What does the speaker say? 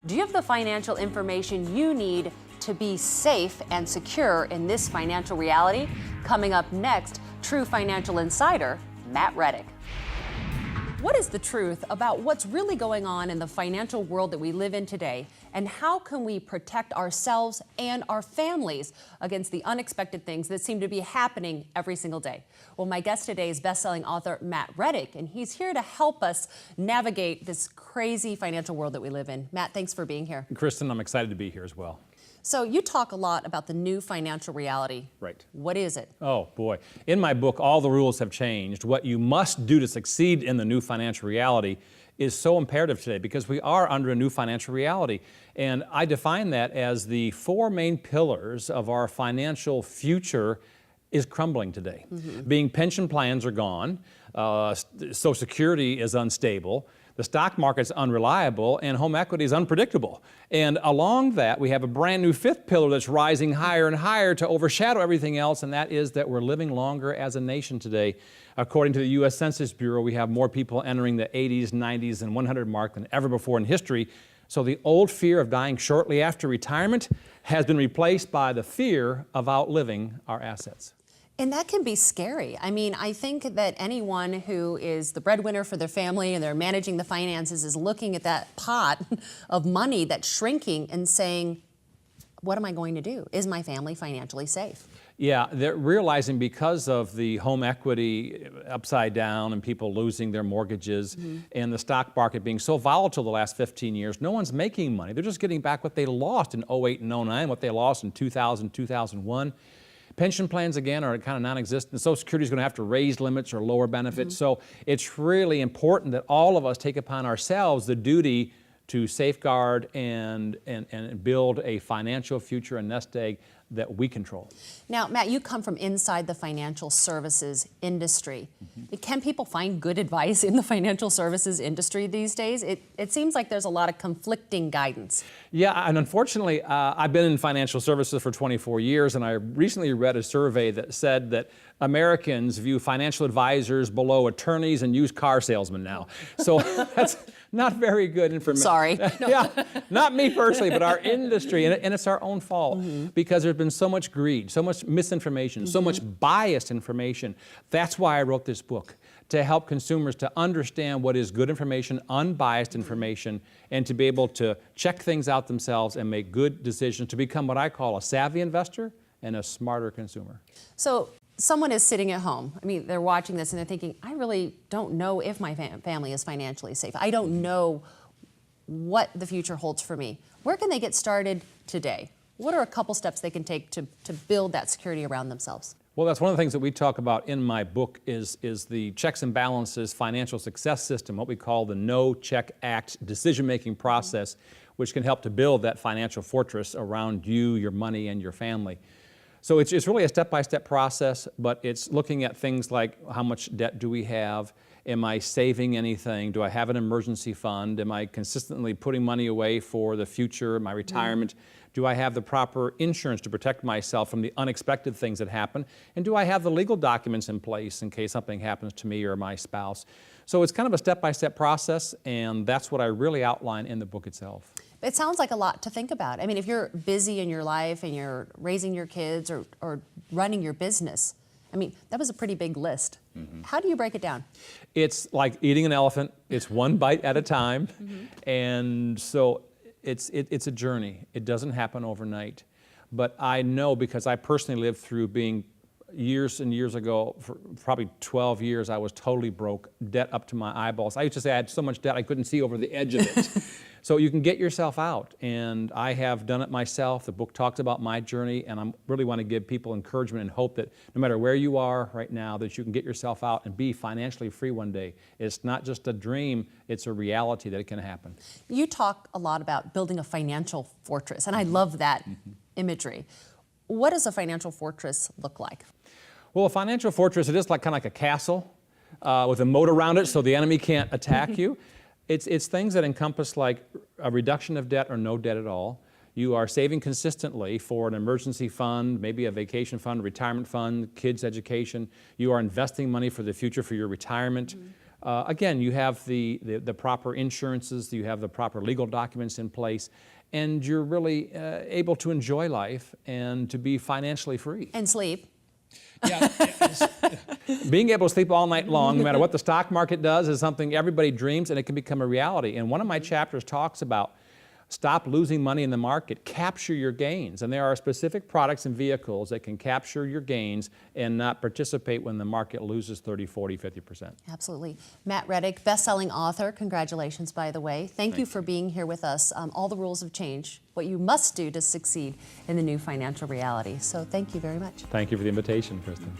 Do you have the financial information you need to be safe and secure in this financial reality? Coming up next, true financial insider, Matt Rettick. What is the truth about what's really going on in the financial world that we live in today, and how can we protect ourselves and our families against the unexpected things that seem to be happening every single day? Well, my guest today is best-selling author Matt Rettick, and he's here to help us navigate this crazy financial world that we live in. Matt, thanks for being here. Kristen, I'm excited to be here as well. So you talk a lot about the new financial reality. Right. What is it? Oh, boy. In my book, all the rules have changed. What you must do to succeed in the new financial reality is so imperative today because we are under a new financial reality. And I define that as the four main pillars of our financial future is crumbling today. Being pension plans are gone, Social Security is unstable, the stock market's unreliable, and home equity is unpredictable. And along that, we have a brand new fifth pillar that's rising higher and higher to overshadow everything else, and that is that we're living longer as a nation today. According to the U.S. Census Bureau, we have more people entering the 80s, 90s, and 100 mark than ever before in history. So the old fear of dying shortly after retirement has been replaced by the fear of outliving our assets. And that can be scary. I mean, I think that anyone who is the breadwinner for their family and they're managing the finances is looking at that pot of money that's shrinking and saying, what am I going to do? Is my family financially safe? Yeah, they're realizing because of the home equity upside down and people losing their mortgages and the stock market being so volatile the last 15 years, no one's making money. They're just getting back what they lost in 08 and 09, what they lost in 2000, 2001. Pension plans, again, are kind of non-existent. Social Security is going to have to raise limits or lower benefits. So it's really important that all of us take upon ourselves the duty to safeguard and build a financial future and nest egg that we control. Now, Matt, you come from inside the financial services industry. Can people find good advice in the financial services industry these days? It seems like there's a lot of conflicting guidance. Yeah, and unfortunately, I've been in financial services for 24 years, and I recently read a survey that said that Americans view financial advisors below attorneys and used car salesmen now. So that's not very good information. Sorry. No. Yeah, not me personally, but our industry, and it's our own fault because there's been so much greed, so much misinformation, so much biased information. That's why I wrote this book, to help consumers to understand what is good information, unbiased information, and to be able to check things out themselves and make good decisions to become what I call a savvy investor and a smarter consumer. So someone is sitting at home. I mean, they're watching this and they're thinking, I really don't know if my family is financially safe. I don't know what the future holds for me. Where can they get started today? What are a couple steps they can take to build that security around themselves? Well, that's one of the things that we talk about in my book is the checks and balances financial success system, what we call the No, Check, Act decision-making process, which can help to build that financial fortress around you, your money, and your family. So it's really a step-by-step process, but it's looking at things like how much debt do we have? Am I saving anything? Do I have an emergency fund? Am I consistently putting money away for the future, my retirement? Do I have the proper insurance to protect myself from the unexpected things that happen? And do I have the legal documents in place in case something happens to me or my spouse? So it's kind of a step-by-step process, and that's what I really outline in the book itself. It sounds like a lot to think about. I mean, if you're busy in your life and you're raising your kids or running your business, I mean, that was a pretty big list. How do you break it down? It's like eating an elephant. It's one bite at a time. And so it's a journey. It doesn't happen overnight. But I know, because I personally lived through being years and years ago, for probably 12 years, I was totally broke, debt up to my eyeballs. I used to say I had so much debt I couldn't see over the edge of it. So you can get yourself out, and I have done it myself. The book talks about my journey, and I really want to give people encouragement and hope that no matter where you are right now, that you can get yourself out and be financially free one day. It's not just a dream, it's a reality that it can happen. You talk a lot about building a financial fortress, and I love that imagery. What does a financial fortress look like? Well, a financial fortress, it is kind of like a castle with a moat around it so the enemy can't attack you. It's things that encompass like a reduction of debt or no debt at all. You are saving consistently for an emergency fund, maybe a vacation fund, retirement fund, kids' education. You are investing money for the future, for your retirement. Again, you have the proper insurances, you have the proper legal documents in place, and you're really able to enjoy life and to be financially free. And sleep. Yeah. Being able to sleep all night long, no matter what the stock market does, is something everybody dreams, and it can become a reality. And one of my chapters talks about stop losing money in the market, capture your gains. And there are specific products and vehicles that can capture your gains and not participate when the market loses 30, 40, 50%. Absolutely. Matt Rettick, best-selling author. Congratulations, by the way. Thank you for being here with us. All the rules have changed, what you must do to succeed in the new financial reality. So thank you very much. Thank you for the invitation, Kristen.